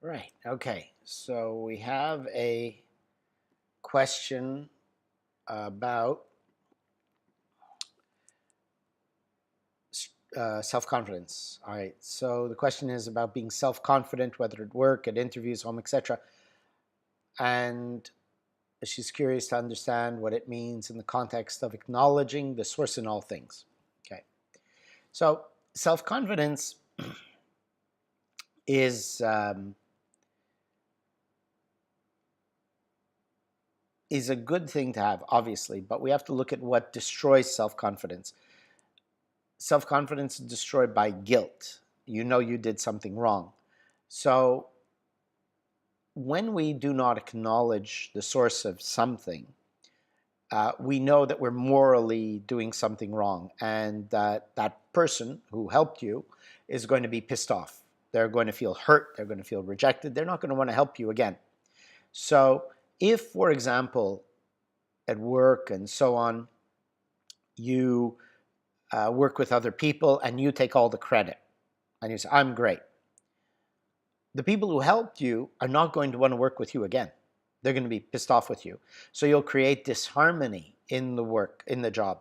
Right. Okay. So we have a question about self-confidence. All right. So the question is about being self-confident, whether at work, at interviews, home, etc. And she's curious to understand what it means in the context of acknowledging the source in all things. Okay. So self-confidence is is a good thing to have, obviously, but we have to look at what destroys self-confidence. Self-confidence is destroyed by guilt. You know you did something wrong. So when we do not acknowledge the source of something, we know that we're morally doing something wrong, and that that person who helped you is going to be pissed off. They're going to feel hurt. They're going to feel rejected. They're not going to want to help you again. So if, for example, at work and so on, you work with other people and you take all the credit and you say, I'm great. The people who helped you are not going to want to work with you again. They're going to be pissed off with you. So you'll create disharmony in the work, in the job.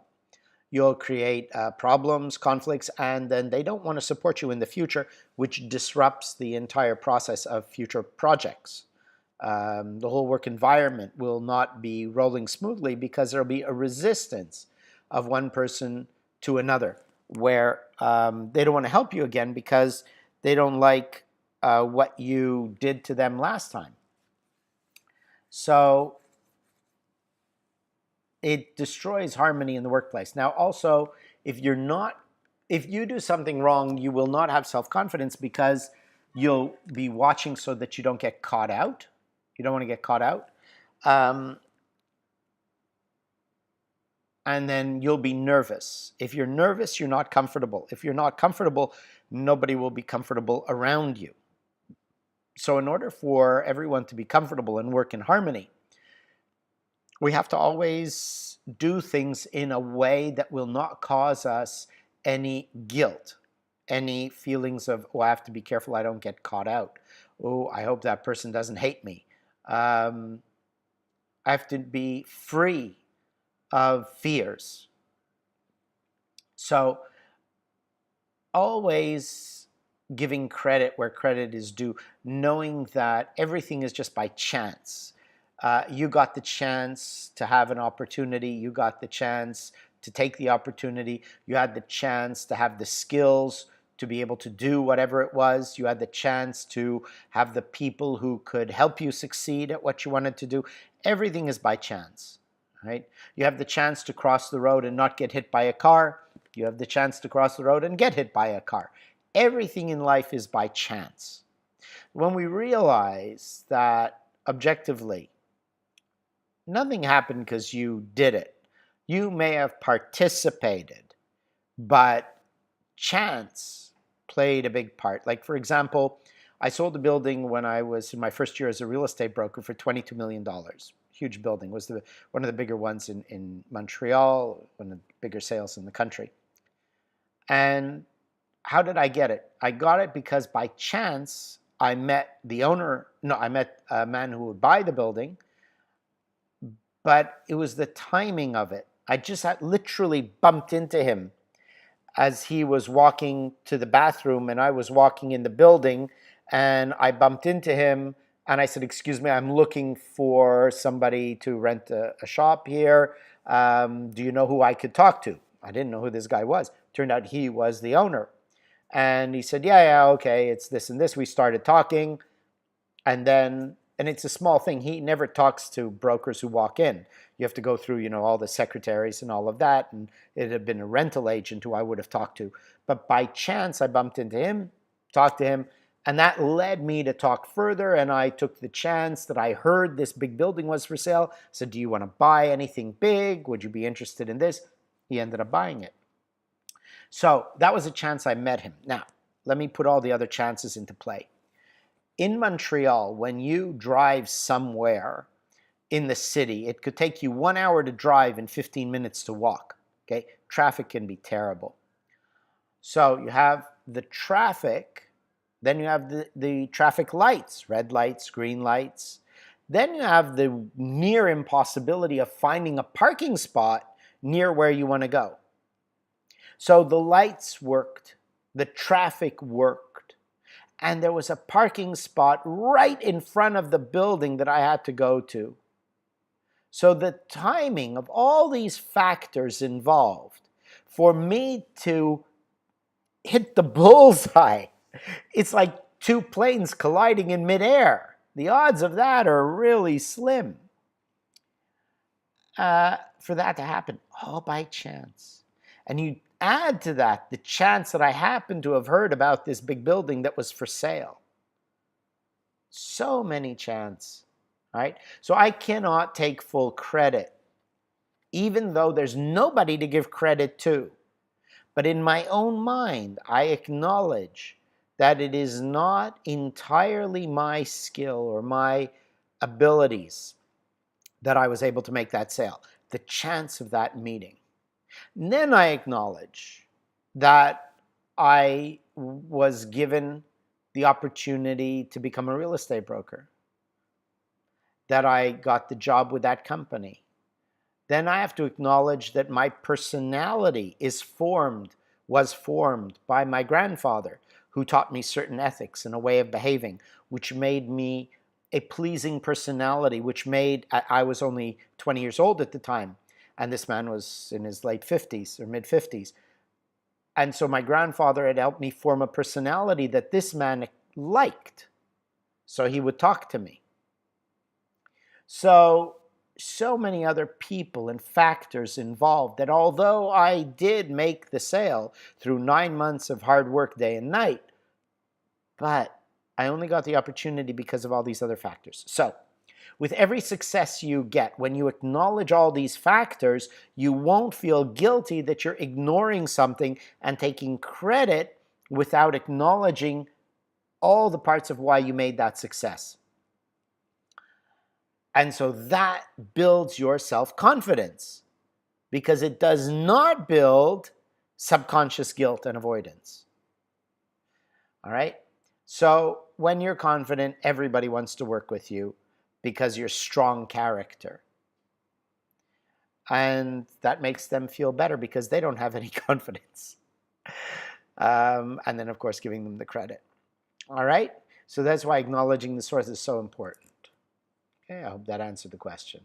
You'll create problems, conflicts, and then they don't want to support you in the future, which disrupts the entire process of future projects. The whole work environment will not be rolling smoothly because there'll be a resistance of one person to another, where they don't want to help you again because they don't like what you did to them last time. So it destroys harmony in the workplace. Now, also, if you do something wrong, you will not have self-confidence because you'll be watching so that you don't get caught out. You don't want to get caught out. And then you'll be nervous. If you're nervous, you're not comfortable. If you're not comfortable, nobody will be comfortable around you. So in order for everyone to be comfortable and work in harmony, we have to always do things in a way that will not cause us any guilt, any feelings of, oh, I have to be careful I don't get caught out. Oh, I hope that person doesn't hate me. I have to be free of fears. So always giving credit where credit is due, knowing that everything is just by chance. You got the chance to have an opportunity. You got the chance to take the opportunity. You had the chance to have the skills to be able to do whatever it was. You had the chance to have the people who could help you succeed at what you wanted to do. Everything is by chance, right? You have the chance to cross the road and not get hit by a car. You have the chance to cross the road and get hit by a car. Everything in life is by chance. When we realize that objectively, nothing happened because you did it. You may have participated, but chance played a big part. Like, for example, I sold a building when I was in my first year as a real estate broker for $22 million. Huge building. It was one of the bigger ones in Montreal, one of the bigger sales in the country. And how did I get it? I got it because by chance I met the owner. No, I met a man who would buy the building, but it was the timing of it. I just had literally bumped into him as he was walking to the bathroom, and I was walking in the building, and I bumped into him, and I said, excuse me, I'm looking for somebody to rent a shop here. Do you know who I could talk to? I didn't know who this guy was. Turned out he was the owner. And he said, yeah, okay, it's this and this. We started talking, and it's a small thing. He never talks to brokers who walk in. You have to go through, all the secretaries and all of that. And it had been a rental agent who I would have talked to. But by chance, I bumped into him, talked to him, and that led me to talk further. And I took the chance that I heard this big building was for sale. I said, do you want to buy anything big? Would you be interested in this? He ended up buying it. So that was a chance I met him. Now, let me put all the other chances into play. In Montreal, when you drive somewhere in the city, it could take you 1 hour to drive and 15 minutes to walk. Okay, traffic can be terrible. So you have the traffic Then you have the traffic lights, red lights, green lights. Then you have the near impossibility of finding a parking spot near where you want to go. So the lights worked, the traffic worked, and there was a parking spot right in front of the building that I had to go to. So the timing of all these factors involved for me to hit the bullseye, it's like two planes colliding in midair. The odds of that are really slim. For that to happen, all by chance. And you add to that the chance that I happened to have heard about this big building that was for sale. So many chances, right? So I cannot take full credit, even though there's nobody to give credit to. But in my own mind, I acknowledge that it is not entirely my skill or my abilities that I was able to make that sale. The chance of that meeting. And then I acknowledge that I was given the opportunity to become a real estate broker, that I got the job with that company. Then I have to acknowledge that my personality was formed by my grandfather, who taught me certain ethics and a way of behaving, which made me a pleasing personality, which made, I was only 20 years old at the time, and this man was in his late 50s or mid 50s. And so my grandfather had helped me form a personality that this man liked. So he would talk to me. So many other people and factors involved that although I did make the sale through 9 months of hard work day and night, but I only got the opportunity because of all these other factors. So with every success you get, when you acknowledge all these factors, you won't feel guilty that you're ignoring something and taking credit without acknowledging all the parts of why you made that success. And so that builds your self-confidence, because it does not build subconscious guilt and avoidance. All right? So when you're confident, everybody wants to work with you because you're strong character. And that makes them feel better because they don't have any confidence. And then, of course, giving them the credit. All right? So that's why acknowledging the source is so important. Okay, I hope that answered the question.